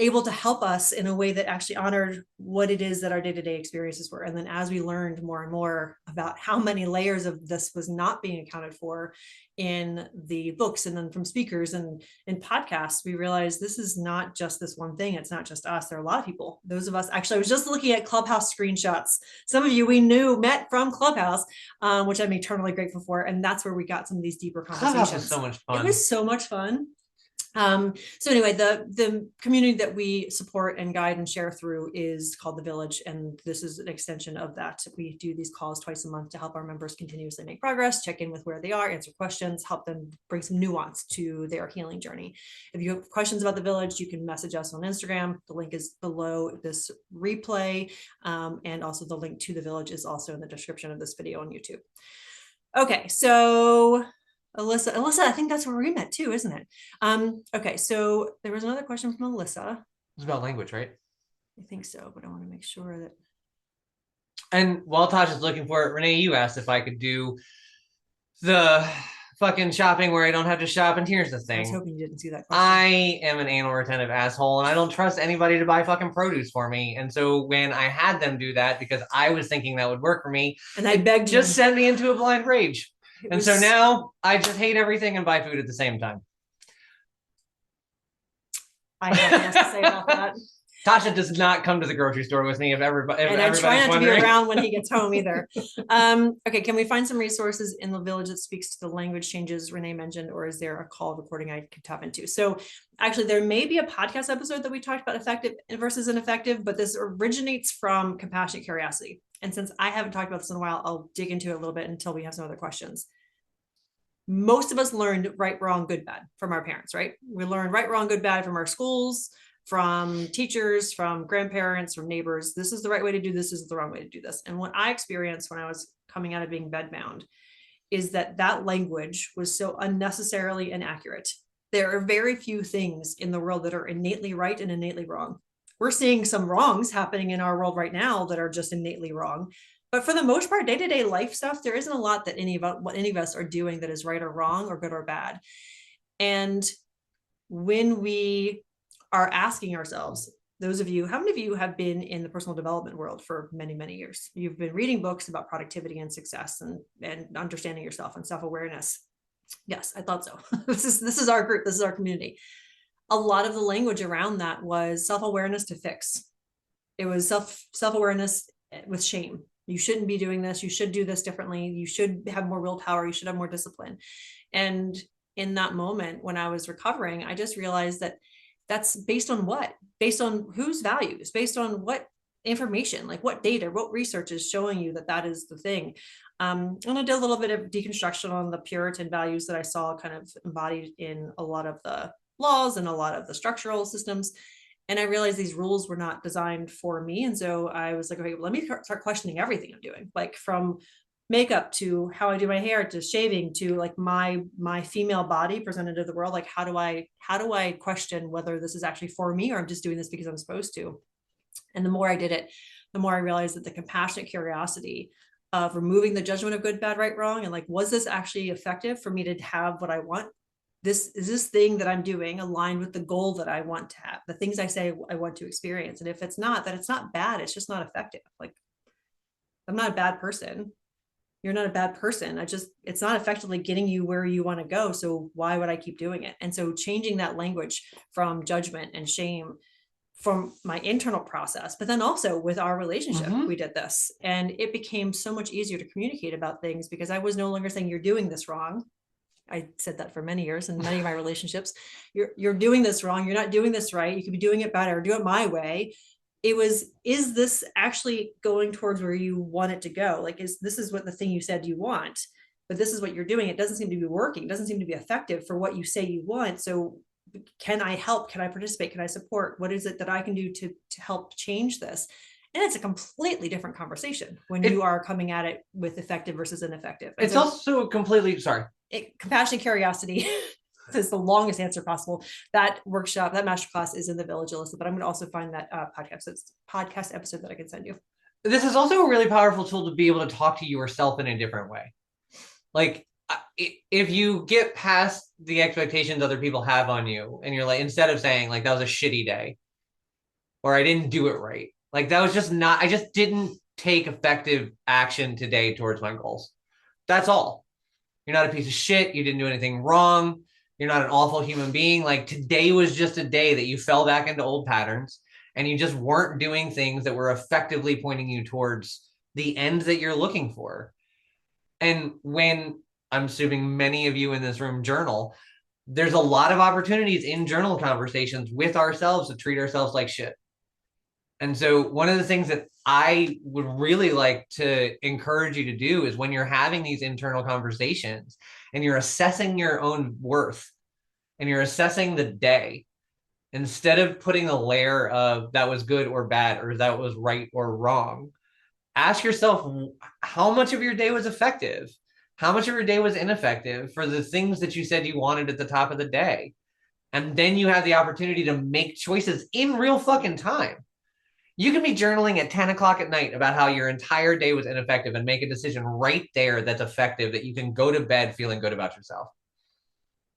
able to help us in a way that actually honored what it is that our day-to-day experiences were. And then as we learned more and more about how many layers of this was not being accounted for in the books and then from speakers and in podcasts, we realized this is not just this one thing. It's not just us. There are a lot of people. Those of us, actually, I was just looking at Clubhouse screenshots. Some of you we met from Clubhouse, which I'm eternally grateful for. And that's where we got some of these deeper conversations. Clubhouse was so much fun. It was so much fun. So anyway, the community that we support and guide and share through is called The Village. And this is an extension of that. We do these calls twice a month to help our members continuously make progress, check in with where they are, answer questions, help them bring some nuance to their healing journey. If you have questions about The Village, you can message us on Instagram. The link is below this replay. And also the link to The Village is also in the description of this video on YouTube. Okay, so Alyssa, I think that's where we met too, isn't it? Okay, so there was another question from Alyssa. It's about language, right? I think so, but I want to make sure that. And while Tosh is looking for it, Renee, you asked if I could do the fucking shopping where I don't have to shop. And here's the thing. I was hoping you didn't see that question. I am an anal retentive asshole, and I don't trust anybody to buy fucking produce for me. And so when I had them do that, because I was thinking that would work for me, and I begged just sent me into a blind rage. And so was... now I just hate everything and buy food at the same time. I have nothing else to say about that. Tasha does not come to the grocery store with me if everybody. And I try not to be around when he gets home either. Okay, can we find some resources in The Village that speaks to the language changes Renee mentioned, or is there a call recording I could tap into? So actually, there may be a podcast episode that we talked about effective versus ineffective, but this originates from compassionate curiosity. And since I haven't talked about this in a while, I'll dig into it a little bit until we have some other questions. Most of us learned right, wrong, good, bad from our parents, right? We learned right, wrong, good, bad from our schools, from teachers, from grandparents, from neighbors. This is the right way to do this. This is the wrong way to do this. And what I experienced when I was coming out of being bedbound is that language was so unnecessarily inaccurate. There are very few things in the world that are innately right and innately wrong. We're seeing some wrongs happening in our world right now that are just innately wrong. But for the most part, day-to-day life stuff, there isn't a lot that any of us are doing that is right or wrong or good or bad. And when we are asking ourselves, those of you, how many of you have been in the personal development world for many, many years? You've been reading books about productivity and success and understanding yourself and self-awareness. Yes, I thought so. This is our group. This is our community. A lot of the language around that was self-awareness to fix. It was self-awareness with shame. You shouldn't be doing this. You should do this differently. You should have more willpower. You should have more discipline. And in that moment, when I was recovering, I just realized that that's based on what? Based on whose values? Based on what information? Like what data? What research is showing you that that is the thing? And I did a little bit of deconstruction on the Puritan values that I saw kind of embodied in a lot of the laws and a lot of the structural systems. And I realized these rules were not designed for me. And so I was like, okay, let me start questioning everything I'm doing, like from makeup to how I do my hair to shaving to like my female body presented to the world. Like, how do I question whether this is actually for me or I'm just doing this because I'm supposed to? And the more I did it, the more I realized that the compassionate curiosity of removing the judgment of good, bad, right, wrong, and like, was this actually effective for me to have what I want? This thing that I'm doing aligned with the goal that I want to have, the things I say I want to experience. And if it's not, then it's not bad. It's just not effective. Like, I'm not a bad person. You're not a bad person. It's not effectively getting you where you want to go. So why would I keep doing it? And so changing that language from judgment and shame from my internal process, but then also with our relationship, we did this, and it became so much easier to communicate about things because I was no longer saying you're doing this wrong. I said that for many years in many of my relationships. You're doing this wrong. You're not doing this right. You could be doing it better. Do it my way. It was, is this actually going towards where you want it to go? Like, this is what the thing you said you want, but this is what you're doing. It doesn't seem to be working. It doesn't seem to be effective for what you say you want. So can I help? Can I participate? Can I support? What is it that I can do to help change this? And it's a completely different conversation when you are coming at it with effective versus ineffective. And it's so, also completely, sorry. Compassionate curiosity is the longest answer possible. That workshop, that masterclass is in the Village, Alyssa, but I'm going to also find that podcast episode that I can send you. This is also a really powerful tool to be able to talk to yourself in a different way. Like, if you get past the expectations other people have on you and you're like, instead of saying like, that was a shitty day or I didn't do it right, like that was just not, I just didn't take effective action today towards my goals. That's all. You're not a piece of shit. You didn't do anything wrong. You're not an awful human being. Like, today was just a day that you fell back into old patterns and you just weren't doing things that were effectively pointing you towards the end that you're looking for. And when, I'm assuming many of you in this room journal, there's a lot of opportunities in journal conversations with ourselves to treat ourselves like shit. And so one of the things that I would really like to encourage you to do is when you're having these internal conversations and you're assessing your own worth and you're assessing the day, instead of putting a layer of that was good or bad or that was right or wrong, ask yourself how much of your day was effective, how much of your day was ineffective for the things that you said you wanted at the top of the day. And then you have the opportunity to make choices in real fucking time. You can be journaling at 10 o'clock at night about how your entire day was ineffective and make a decision right there that's effective that you can go to bed feeling good about yourself.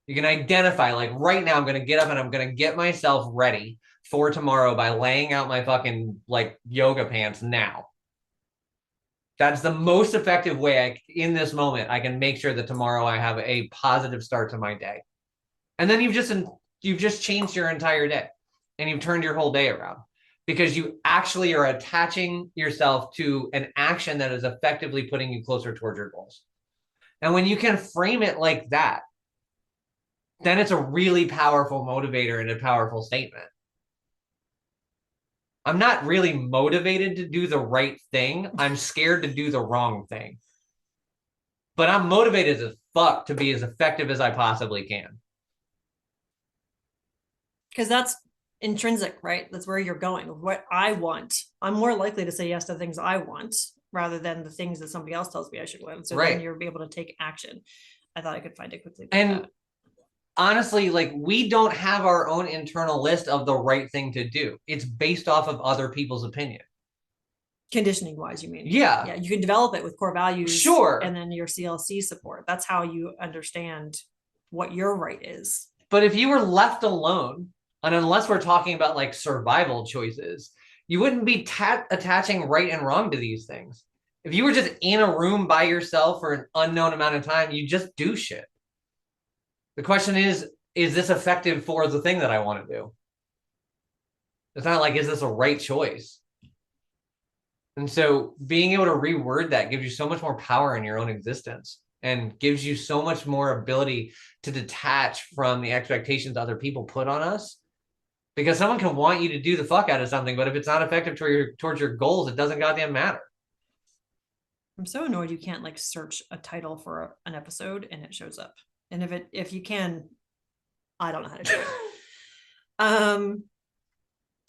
You can identify, like, right now I'm going to get up and I'm going to get myself ready for tomorrow by laying out my fucking like yoga pants now. That's the most effective way in this moment I can make sure that tomorrow I have a positive start to my day. And then you've just changed your entire day and you've turned your whole day around. Because you actually are attaching yourself to an action that is effectively putting you closer towards your goals. And when you can frame it like that, then it's a really powerful motivator and a powerful statement. I'm not really motivated to do the right thing. I'm scared to do the wrong thing. But I'm motivated as fuck to be as effective as I possibly can. Because that's intrinsic, right? That's where you're going. What I want, I'm more likely to say yes to things I want rather than the things that somebody else tells me I should want. So then you'll be able to take action. I thought I could find it quickly. And honestly, like, we don't have our own internal list of the right thing to do. It's based off of other people's opinion. Conditioning wise, you mean? Yeah. Yeah. You can develop it with core values. Sure. And then your CLC support. That's how you understand what your right is. But if you were left alone, and unless we're talking about like survival choices, you wouldn't be attaching right and wrong to these things. If you were just in a room by yourself for an unknown amount of time, you just do shit. The question is this effective for the thing that I want to do? It's not like, is this a right choice? And so being able to reword that gives you so much more power in your own existence and gives you so much more ability to detach from the expectations other people put on us. Because someone can want you to do the fuck out of something, but if it's not effective towards your goals, it doesn't goddamn matter. I'm so annoyed you can't like search a title for an episode and it shows up. And if you can, I don't know how to do it.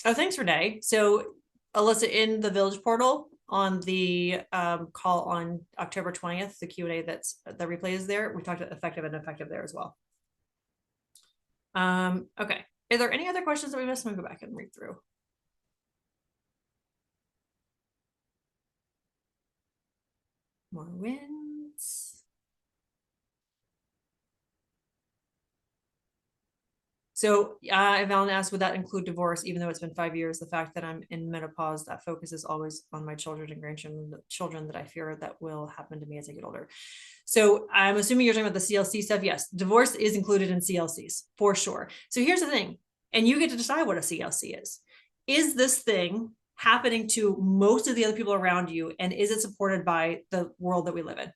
Oh, thanks, Renee. So Alyssa, in the Village portal on the call on October 20th, the Q&A the replay is there. We talked about effective and ineffective there as well. Okay. Are there any other questions that we missed? I'm gonna go back and read through. More wins. So Evelyn asked, would that include divorce, even though it's been 5 years? The fact that I'm in menopause, that focus is always on my children and grandchildren, the children that I fear that will happen to me as I get older. So I'm assuming you're talking about the CLC stuff. Yes, divorce is included in CLCs for sure. So here's the thing, and you get to decide what a CLC is. Is this thing happening to most of the other people around you, and is it supported by the world that we live in?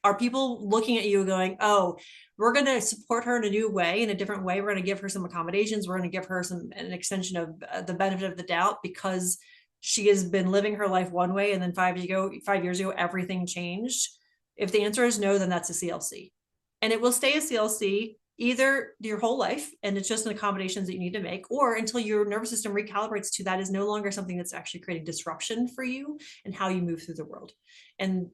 Are people looking at you going, oh, we're going to support her in a new way, in a different way. We're going to give her some accommodations. We're going to give her an extension of the benefit of the doubt because she has been living her life one way. And then 5 years ago, everything changed. If the answer is no, then that's a CLC. And it will stay a CLC either your whole life, and it's just an accommodations that you need to make, or until your nervous system recalibrates to that is no longer something that's actually creating disruption for you and how you move through the world. And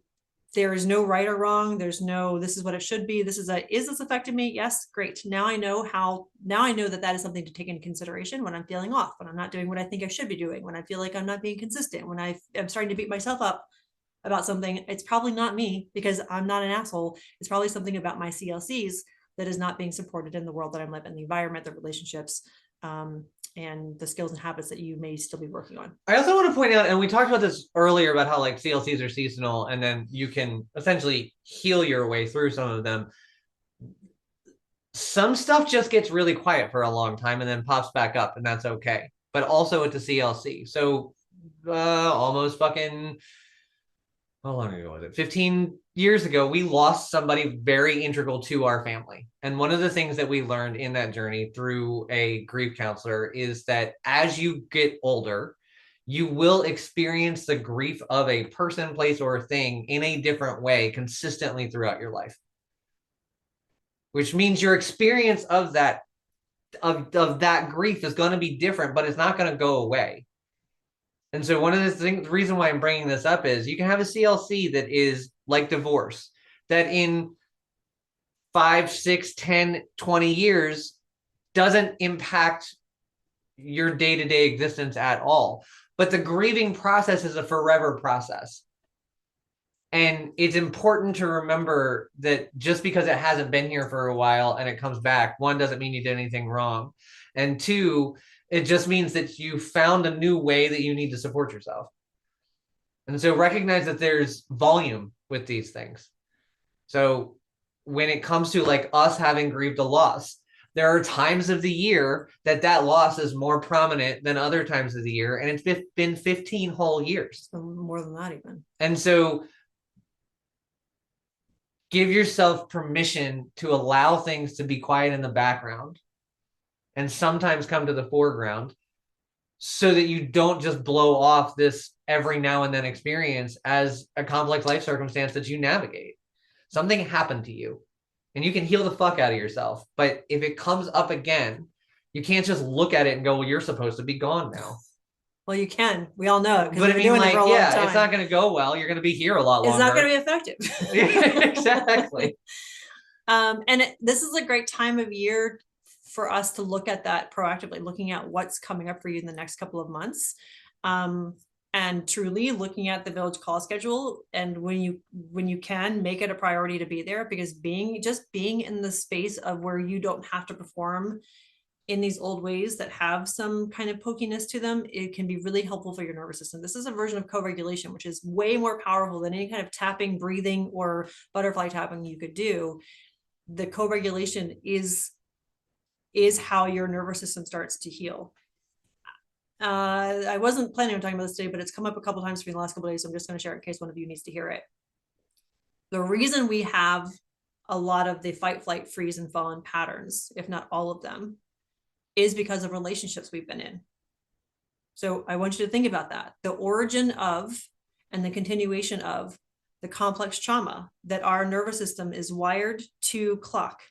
there is no right or wrong. There's no, this is what it should be. Is this affecting me? Yes. Great. Now I know that is something to take into consideration when I'm feeling off, when I'm not doing what I think I should be doing, when I feel like I'm not being consistent, when I'm starting to beat myself up about something. It's probably not me because I'm not an asshole. It's probably something about my CLCs that is not being supported in the world that I'm living, the environment, the relationships, and the skills and habits that you may still be working on. I also want to point out, and we talked about this earlier about how like CLCs are seasonal, and then you can essentially heal your way through some of them. Some stuff just gets really quiet for a long time and then pops back up, and that's okay. But also it's a CLC. So almost fucking, how long ago was it? 15 years ago, we lost somebody very integral to our family. And one of the things that we learned in that journey through a grief counselor is that as you get older, you will experience the grief of a person, place, or thing in a different way consistently throughout your life. Which means your experience of that grief is going to be different, but it's not going to go away. And so one of the reason why I'm bringing this up is you can have a CLC that is like divorce, that in 5, 6, 10, 20 years doesn't impact your day-to-day existence at all. But the grieving process is a forever process. And it's important to remember that just because it hasn't been here for a while and it comes back, one, doesn't mean you did anything wrong. And two, it just means that you found a new way that you need to support yourself. And so recognize that there's volume with these things. So when it comes to like us having grieved a loss, there are times of the year that loss is more prominent than other times of the year. And it's been 15 whole years. More than that even. And so give yourself permission to allow things to be quiet in the background and sometimes come to the foreground so that you don't just blow off this every now and then experience as a complex life circumstance that you navigate. Something happened to you and you can heal the fuck out of yourself. But if it comes up again, you can't just look at it and go, well, you're supposed to be gone now. Well, you can. We all know it. But I mean, like, yeah, it's not going to go well. You're going to be here a lot longer. It's not going to be effective. Exactly. This is a great time of year for us to look at that proactively, looking at what's coming up for you in the next couple of months. and truly looking at the village call schedule. And when you can, make it a priority to be there, because being in the space of where you don't have to perform in these old ways that have some kind of pokiness to them, it can be really helpful for your nervous system. This is a version of co-regulation, which is way more powerful than any kind of tapping, breathing, or butterfly tapping you could do. The co-regulation is how your nervous system starts to heal. I wasn't planning on talking about this today, but it's come up a couple times for me in the last couple of days, so I'm just going to share it in case one of you needs to hear it. The reason we have a lot of the fight, flight, freeze, and fawn patterns, if not all of them, is because of relationships we've been in. So I want you to think about that. The origin of and the continuation of the complex trauma that our nervous system is wired to clock,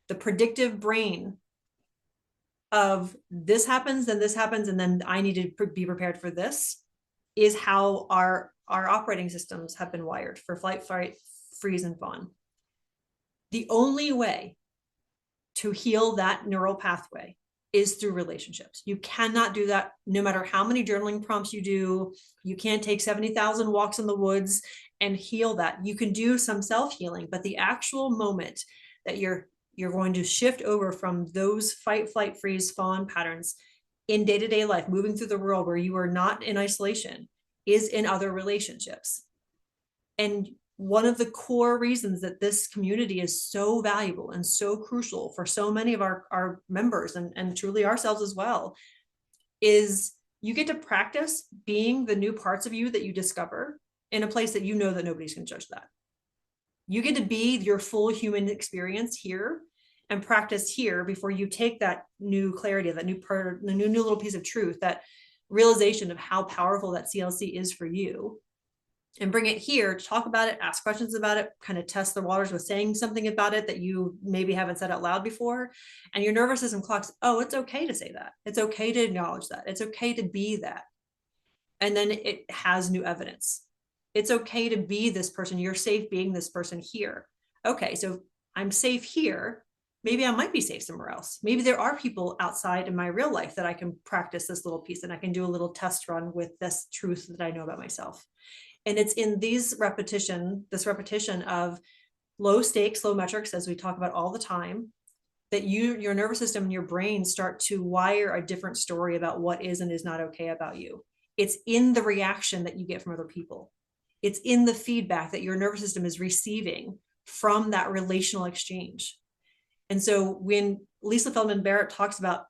the predictive brain of this happens, then this happens, and then I need to be prepared for this, is how our operating systems have been wired for flight, fight, freeze, and fawn. The only way to heal that neural pathway is through relationships. You cannot do that no matter how many journaling prompts you do. You can't take 70,000 walks in the woods and heal that. You can do some self-healing, but the actual moment that you're going to shift over from those fight, flight, freeze, fawn patterns in day-to-day life, moving through the world where you are not in isolation, is in other relationships. And one of the core reasons that this community is so valuable and so crucial for so many of our members, and truly ourselves as well, is you get to practice being the new parts of you that you discover in a place that you know that nobody's going to judge that. You get to be your full human experience here and practice here before you take that new clarity, that new part, the new little piece of truth, that realization of how powerful that CLC is for you, and bring it here to talk about it, ask questions about it, kind of test the waters with saying something about it that you maybe haven't said out loud before. And your nervous system clocks, oh, it's okay to say that. It's okay to acknowledge that. It's okay to be that. And then it has new evidence. It's okay to be this person. You're safe being this person here. Okay, so I'm safe here. Maybe I might be safe somewhere else. Maybe there are people outside in my real life that I can practice this little piece, and I can do a little test run with this truth that I know about myself. And it's in this repetition of low stakes, low metrics, as we talk about all the time, that your nervous system and your brain start to wire a different story about what is and is not okay about you. It's in the reaction that you get from other people. It's in the feedback that your nervous system is receiving from that relational exchange. And so when Lisa Feldman Barrett talks about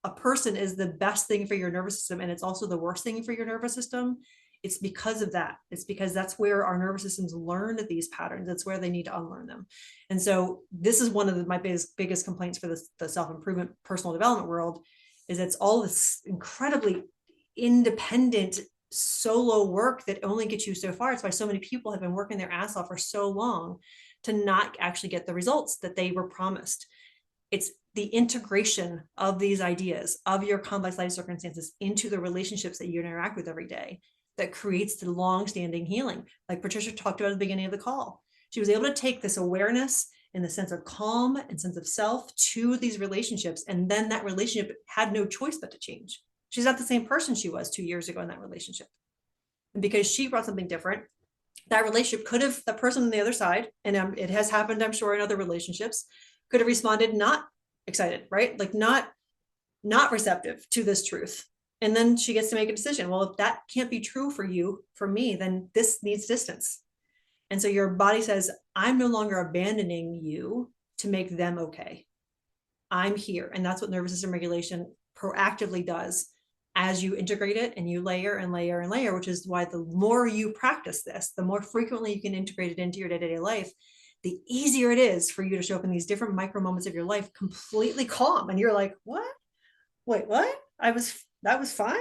a person is the best thing for your nervous system, and it's also the worst thing for your nervous system, it's because of that. It's because that's where our nervous systems learn these patterns. That's where they need to unlearn them. And so this is one of my biggest complaints for the self-improvement, personal development world, is it's all this incredibly independent solo work that only gets you so far. It's why so many people have been working their ass off for so long to not actually get the results that they were promised. It's the integration of these ideas of your complex life circumstances into the relationships that you interact with every day that creates the long-standing healing. Like Patricia talked about at the beginning of the call, she was able to take this awareness and the sense of calm and sense of self to these relationships. And then that relationship had no choice but to change. She's not the same person she was 2 years ago in that relationship. And because she brought something different, that relationship could have, the person on the other side, and it has happened, I'm sure, in other relationships, could have responded not excited, right? Like not receptive to this truth. And then she gets to make a decision. Well, if that can't be true for you, for me, then this needs distance. And so your body says, I'm no longer abandoning you to make them okay. I'm here. And that's what nervous system regulation proactively does as you integrate it and you layer and layer and layer, which is why the more you practice this, the more frequently you can integrate it into your day-to-day life, the easier it is for you to show up in these different micro moments of your life completely calm. And you're like, what? Wait, what? That was fine.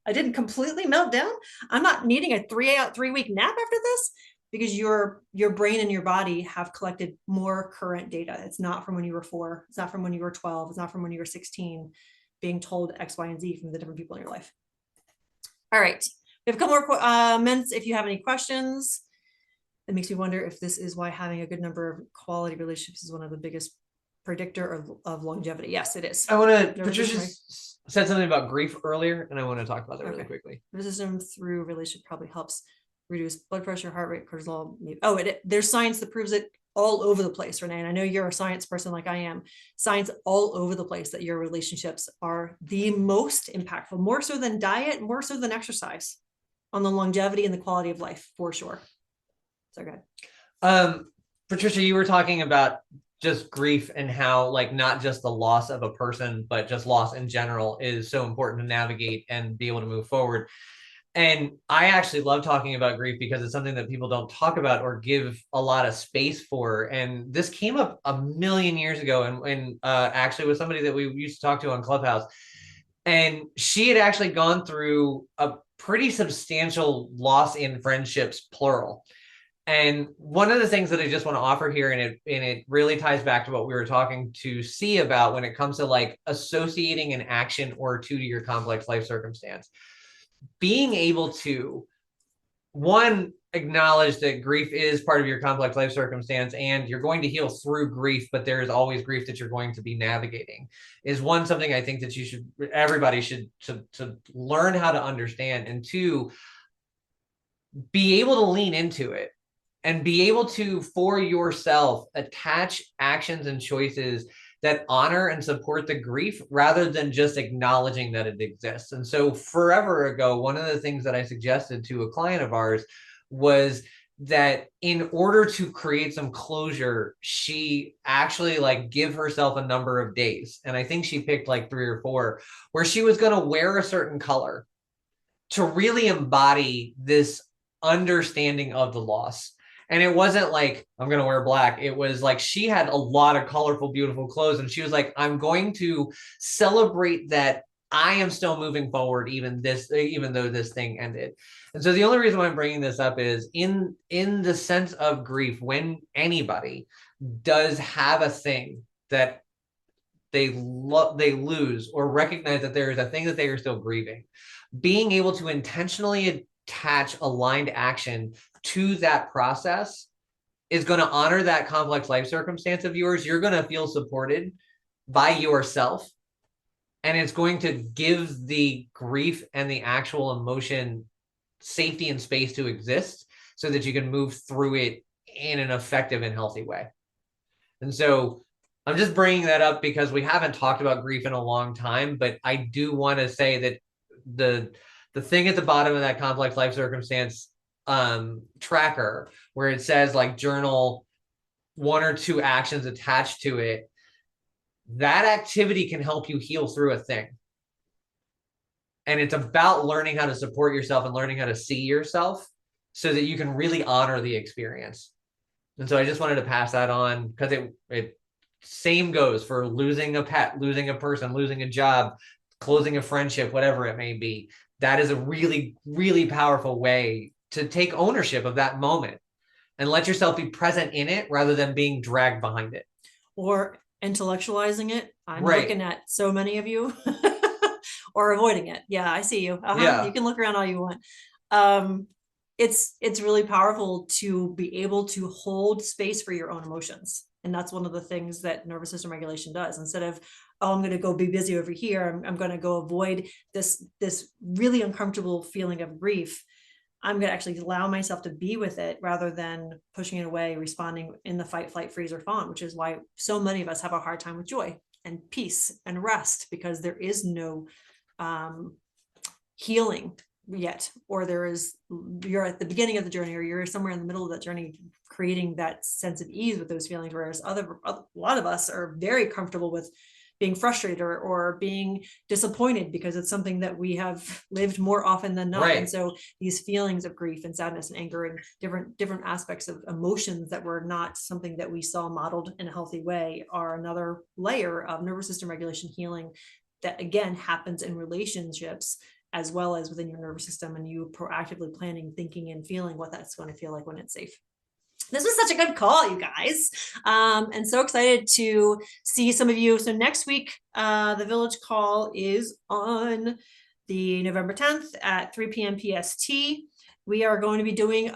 I didn't completely melt down. I'm not needing a 3-week nap after this, because your brain and your body have collected more current data. It's not from when you were 4. It's not from when you were 12. It's not from when you were 16, being told X, Y, and Z from the different people in your life. All right. We have a couple more minutes. If you have any questions, it makes me wonder if this is why having a good number of quality relationships is one of the biggest predictor of longevity. Yes, it is. I want to, Nervous Patricia system, said something about grief earlier, and I want to talk about that really Okay. quickly. nervous system through relationship probably helps reduce blood pressure, heart rate, cortisol. There's science that proves it all over the place, Renee. And I know you're a science person like I am. Science all over the place that your relationships are the most impactful, more so than diet, more so than exercise, on the longevity and the quality of life, for sure. So good. Patricia, you were talking about just grief and how, like, not just the loss of a person, but just loss in general is so important to navigate and be able to move forward. And I actually love talking about grief because it's something that people don't talk about or give a lot of space for. And this came up a million years ago, and actually with somebody that we used to talk to on Clubhouse. And she had actually gone through a pretty substantial loss in friendships, plural. And one of the things that I just want to offer here, and it really ties back to what we were talking to C about when it comes to like associating an action or two to your complex life circumstance. Being able to, one, acknowledge that grief is part of your complex life circumstance and you're going to heal through grief, but there is always grief that you're going to be navigating, is one, something I think that everybody should to learn how to understand. And two, be able to lean into it and be able to, for yourself, attach actions and choices that honor and support the grief rather than just acknowledging that it exists. And so forever ago, one of the things that I suggested to a client of ours was that in order to create some closure, she actually like give herself a number of days. And I think she picked like 3 or 4 where she was going to wear a certain color to really embody this understanding of the loss. And it wasn't like, I'm going to wear black. It was like she had a lot of colorful, beautiful clothes. And she was like, I'm going to celebrate that I am still moving forward, even though this thing ended. And so the only reason why I'm bringing this up is in the sense of grief, when anybody does have a thing that they lose or recognize that there is a thing that they are still grieving, being able to intentionally attach aligned action to that process is going to honor that complex life circumstance of yours. You're going to feel supported by yourself, and it's going to give the grief and the actual emotion safety and space to exist so that you can move through it in an effective and healthy way. And so I'm just bringing that up because we haven't talked about grief in a long time, but I do want to say that the thing at the bottom of that complex life circumstance tracker where it says like journal 1 or 2 actions attached to it, that activity can help you heal through a thing. And it's about learning how to support yourself and learning how to see yourself so that you can really honor the experience. And so I just wanted to pass that on because it same goes for losing a pet, losing a person, losing a job, closing a friendship, whatever it may be. That is a really, really powerful way to take ownership of that moment and let yourself be present in it rather than being dragged behind it. Or Intellectualizing it. I'm Right. looking at so many of you or avoiding it. Yeah, I see you. Yeah. You can look around all you want. It's really powerful to be able to hold space for your own emotions. And that's one of the things that nervous system regulation does. Instead of, oh, I'm going to go be busy over here, I'm going to go avoid this really uncomfortable feeling of grief. I'm going to actually allow myself to be with it rather than pushing it away, responding in the fight, flight, freeze, or fawn, which is why so many of us have a hard time with joy and peace and rest, because there is no healing yet, or you're at the beginning of the journey, or you're somewhere in the middle of that journey, creating that sense of ease with those feelings. Whereas a lot of us are very comfortable with being frustrated or being disappointed because it's something that we have lived more often than not. Right. And so these feelings of grief and sadness and anger and different aspects of emotions that were not something that we saw modeled in a healthy way are another layer of nervous system regulation healing that again happens in relationships as well as within your nervous system, and you proactively planning, thinking, and feeling what that's going to feel like when it's safe. This was such a good call, you guys. And so excited to see some of you. So next week, the Village Call is on the November 10th at 3 p.m. PST. we are going to be doing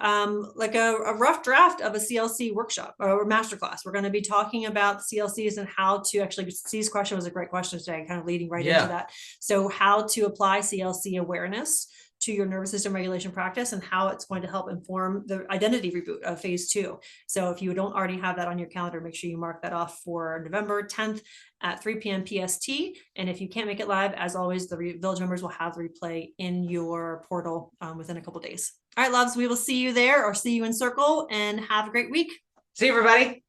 like a rough draft of a CLC workshop or masterclass. We're going to be talking about CLCs and how to actually, C's question was a great question today, kind of leading right into that. So how to apply CLC awareness to your nervous system regulation practice and how it's going to help inform the identity reboot of phase 2. So if you don't already have that on your calendar, make sure you mark that off for November 10th at 3 p.m. PST. And if you can't make it live, as always, the Village members will have the replay in your portal within a couple days. All right, loves, we will see you there or see you in Circle, and have a great week. See you, everybody.